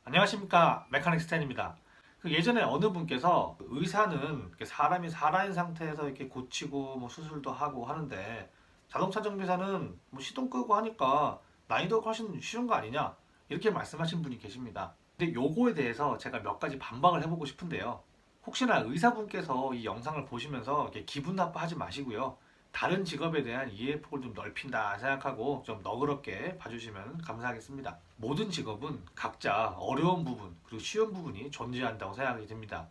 안녕하십니까, 메카닉 스탠입니다. 예전에 어느 분께서 의사는 이렇게 사람이 살아있는 상태에서 이렇게 고치고 뭐 수술도 하고 하는데 자동차 정비사는 뭐 시동 끄고 하니까 난이도가 훨씬 쉬운 거 아니냐, 이렇게 말씀하신 분이 계십니다. 근데 요거에 대해서 제가 몇 가지 반박을 해보고 싶은데요. 혹시나 의사분께서 이 영상을 보시면서 이렇게 기분 나빠하지 마시고요. 다른 직업에 대한 이해 폭을 좀 넓힌다 생각하고 좀 너그럽게 봐주시면 감사하겠습니다. 모든 직업은 각자 어려운 부분 그리고 쉬운 부분이 존재한다고 생각이 듭니다.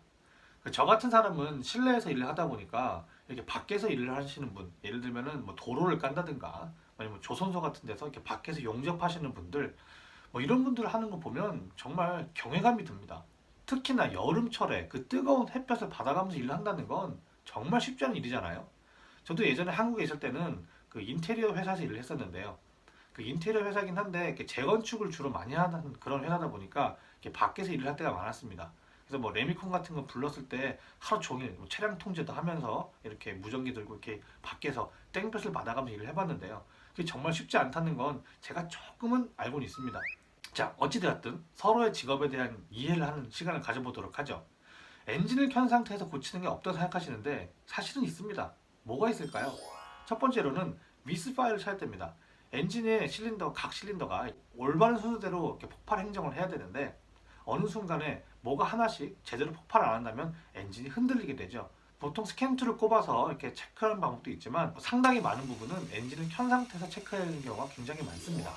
저 같은 사람은 실내에서 일을 하다 보니까 이렇게 밖에서 일을 하시는 분, 예를 들면은 뭐 도로를 깐다든가 아니면 조선소 같은 데서 이렇게 밖에서 용접하시는 분들, 뭐 이런 분들 하는 거 보면 정말 경외감이 듭니다. 특히나 여름철에 그 뜨거운 햇볕을 받아가면서 일을 한다는 건 정말 쉽지 않은 일이잖아요. 저도 예전에 한국에 있을 때는 그 인테리어 회사에서 일을 했었는데요. 그 인테리어 회사긴 한데 이렇게 재건축을 주로 많이 하는 그런 회사다 보니까 이렇게 밖에서 일을 할 때가 많았습니다. 그래서 뭐 레미콘 같은 거 불렀을 때 하루 종일 뭐 차량 통제도 하면서 이렇게 무전기 들고 이렇게 밖에서 땡볕을 받아가면서 일을 해봤는데요. 그게 정말 쉽지 않다는 건 제가 조금은 알고는 있습니다. 자, 어찌되었든 서로의 직업에 대한 이해를 하는 시간을 가져보도록 하죠. 엔진을 켠 상태에서 고치는 게 없다고 생각하시는데 사실은 있습니다. 뭐가 있을까요? 첫 번째로는 미스파이어를 찾을 때입니다. 엔진의 실린더, 각 실린더가 올바른 순서대로 이렇게 폭발 행정을 해야 되는데 어느 순간에 뭐가 하나씩 제대로 폭발 안 한다면 엔진이 흔들리게 되죠. 보통 스캔 툴을 꼽아서 이렇게 체크하는 방법도 있지만 상당히 많은 부분은 엔진을 켠 상태에서 체크해야 하는 경우가 굉장히 많습니다.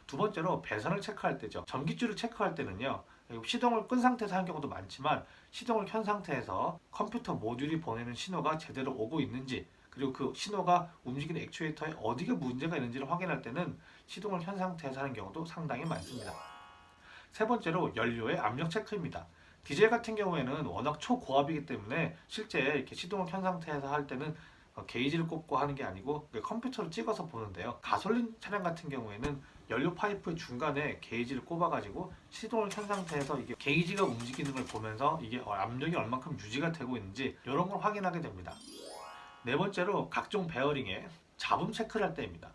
두 번째로 배선을 체크할 때죠. 전기줄을 체크할 때는요. 시동을 끈 상태에서 하는 경우도 많지만 시동을 켠 상태에서 컴퓨터 모듈이 보내는 신호가 제대로 오고 있는지, 그리고 그 신호가 움직이는 액추에이터에 어디가 문제가 있는지를 확인할 때는 시동을 켠 상태에서 하는 경우도 상당히 많습니다. 세 번째로 연료의 압력 체크입니다. 디젤 같은 경우에는 워낙 초고압이기 때문에 실제 이렇게 시동을 켠 상태에서 할 때는 게이지를 꼽고 하는 게 아니고 컴퓨터로 찍어서 보는데요. 가솔린 차량 같은 경우에는 연료 파이프 중간에 게이지를 꼽아가지고 시동을 켠 상태에서 이게 게이지가 움직이는 걸 보면서 이게 압력이 얼만큼 유지가 되고 있는지 이런 걸 확인하게 됩니다. 네 번째로 각종 베어링의 잡음 체크를 할 때입니다.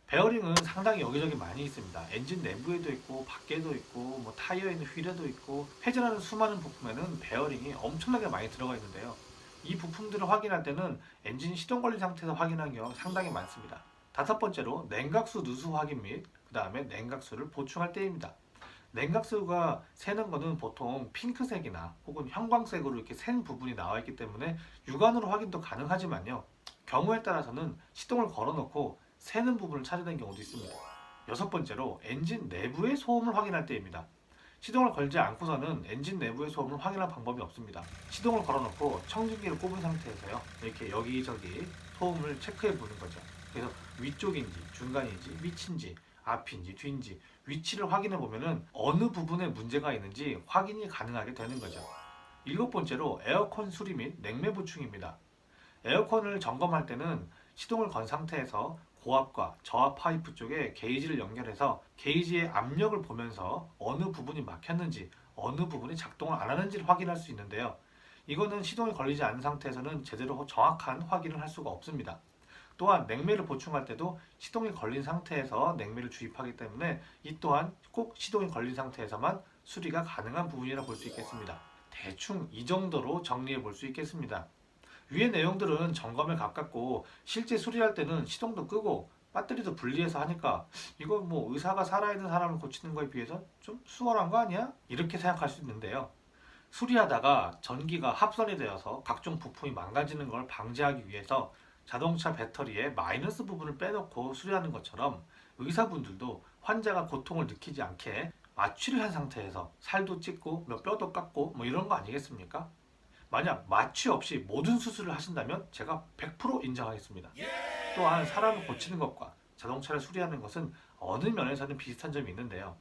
베어링은 상당히 여기저기 많이 있습니다. 엔진 내부에도 있고 밖에도 있고 뭐 타이어에 있는 휠에도 있고 회전하는 수많은 부품에는 베어링이 엄청나게 많이 들어가 있는데요. 이 부품들을 확인할 때는 엔진 시동 걸린 상태에서 확인하는 경우가 상당히 많습니다. 다섯 번째로 냉각수 누수 확인 및 그 다음에 냉각수를 보충할 때입니다. 냉각수가 새는 거는 보통 핑크색이나 혹은 형광색으로 이렇게 센 부분이 나와 있기 때문에 육안으로 확인도 가능하지만요. 경우에 따라서는 시동을 걸어놓고 새는 부분을 찾아낸 경우도 있습니다. 여섯 번째로 엔진 내부의 소음을 확인할 때입니다. 시동을 걸지 않고서는 엔진 내부의 소음을 확인할 방법이 없습니다. 시동을 걸어놓고 청진기를 꼽은 상태에서요. 이렇게 여기저기 소음을 체크해 보는 거죠. 그래서 위쪽인지 중간인지 밑인지 앞인지 뒤인지 위치를 확인해 보면은 어느 부분에 문제가 있는지 확인이 가능하게 되는 거죠. 일곱 번째로 에어컨 수리 및 냉매 보충입니다. 에어컨을 점검할 때는 시동을 건 상태에서 고압과 저압 파이프 쪽에 게이지를 연결해서 게이지의 압력을 보면서 어느 부분이 막혔는지 어느 부분이 작동을 안 하는지를 확인할 수 있는데요. 이거는 시동이 걸리지 않은 상태에서는 제대로 정확한 확인을 할 수가 없습니다. 또한 냉매를 보충할 때도 시동이 걸린 상태에서 냉매를 주입하기 때문에 이 또한 꼭 시동이 걸린 상태에서만 수리가 가능한 부분이라 볼 수 있겠습니다. 대충 이 정도로 정리해 볼 수 있겠습니다. 위의 내용들은 점검에 가깝고 실제 수리할 때는 시동도 끄고 배터리도 분리해서 하니까 이거 뭐 의사가 살아있는 사람을 고치는 거에 비해서 좀 수월한 거 아니야? 이렇게 생각할 수 있는데요. 수리하다가 전기가 합선이 되어서 각종 부품이 망가지는 걸 방지하기 위해서 자동차 배터리의 마이너스 부분을 빼놓고 수리하는 것처럼 의사분들도 환자가 고통을 느끼지 않게 마취를 한 상태에서 살도 찢고 몇 뼈도 깎고 뭐 이런 거 아니겠습니까? 만약 마취 없이 모든 수술을 하신다면 제가 100% 인정하겠습니다. 또한 사람을 고치는 것과 자동차를 수리하는 것은 어느 면에서는 비슷한 점이 있는데요.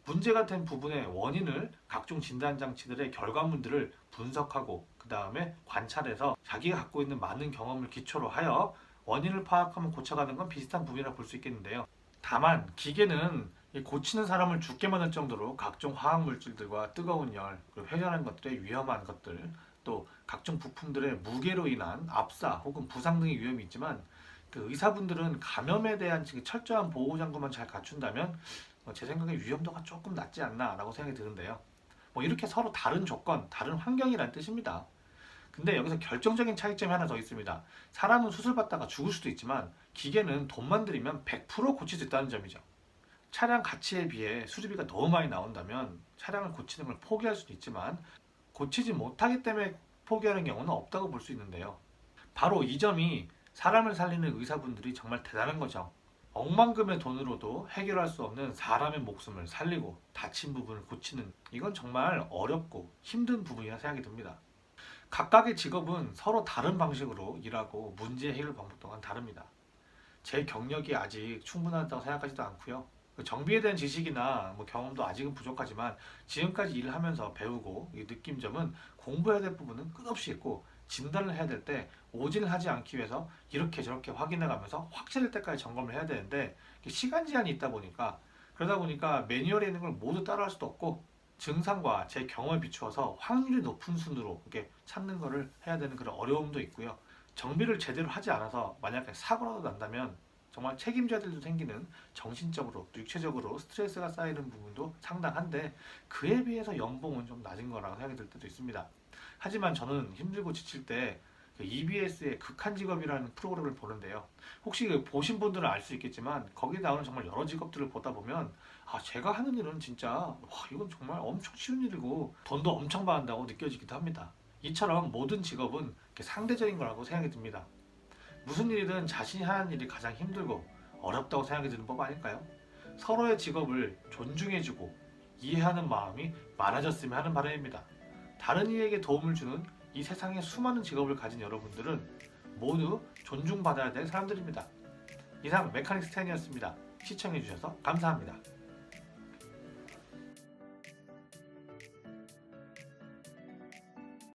문제가 된 부분의 원인을 각종 진단장치들의 결과물들을 분석하고 그 다음에 관찰해서 자기가 갖고 있는 많은 경험을 기초로 하여 원인을 파악하면 고쳐가는 건 비슷한 부분이라 볼 수 있겠는데요. 다만 기계는 고치는 사람을 죽게 만들 정도로 각종 화학물질들과 뜨거운 열, 그리고 회전하는 것들의 위험한 것들, 또 각종 부품들의 무게로 인한 압사 혹은 부상 등의 위험이 있지만 그 의사분들은 감염에 대한 철저한 보호장구만 잘 갖춘다면 제 생각에 위험도가 조금 낮지 않나라고 생각이 드는데요. 이렇게 서로 다른 조건, 다른 환경이란 뜻입니다. 근데 여기서 결정적인 차이점이 하나 더 있습니다. 사람은 수술받다가 죽을 수도 있지만 기계는 돈만 들이면 100% 고칠 수 있다는 점이죠. 차량 가치에 비해 수리비가 너무 많이 나온다면 차량을 고치는 걸 포기할 수도 있지만 고치지 못하기 때문에 포기하는 경우는 없다고 볼 수 있는데요. 바로 이 점이 사람을 살리는 의사분들이 정말 대단한 거죠. 억만금의 돈으로도 해결할 수 없는 사람의 목숨을 살리고 다친 부분을 고치는, 이건 정말 어렵고 힘든 부분이라 생각이 듭니다. 각각의 직업은 서로 다른 방식으로 일하고 문제 해결 방법 또한 다릅니다. 제 경력이 아직 충분하다고 생각하지도 않고요. 정비에 대한 지식이나 경험도 아직은 부족하지만 지금까지 일을 하면서 배우고 느낀 점은 공부해야 될 부분은 끝없이 있고, 진단을 해야 될 때 오진을 하지 않기 위해서 이렇게 저렇게 확인해 가면서 확실할 때까지 점검을 해야 되는데, 시간 제한이 있다 보니까, 그러다 보니까 매뉴얼에 있는 걸 모두 따라할 수도 없고 증상과 제 경험에 비추어서 확률이 높은 순으로 이렇게 찾는 거를 해야 되는 그런 어려움도 있고요. 정비를 제대로 하지 않아서 만약에 사고라도 난다면 정말 책임져야 될 일도 생기는, 정신적으로 또 육체적으로 스트레스가 쌓이는 부분도 상당한데 그에 비해서 연봉은 좀 낮은 거라고 생각이 들 때도 있습니다. 하지만 저는 힘들고 지칠 때 EBS의 극한 직업이라는 프로그램을 보는데요. 혹시 보신 분들은 알 수 있겠지만 거기 나오는 정말 여러 직업들을 보다 보면 제가 하는 일은 진짜 이건 정말 엄청 쉬운 일이고 돈도 엄청 받는다고 느껴지기도 합니다. 이처럼 모든 직업은 이렇게 상대적인 거라고 생각이 듭니다. 무슨 일이든 자신이 하는 일이 가장 힘들고 어렵다고 생각이 드는 법 아닐까요? 서로의 직업을 존중해주고 이해하는 마음이 많아졌으면 하는 바람입니다. 다른 이에게 도움을 주는 이 세상에 수많은 직업을 가진 여러분들은 모두 존중받아야 될 사람들입니다. 이상 메카닉 스탠이었습니다. 시청해주셔서 감사합니다.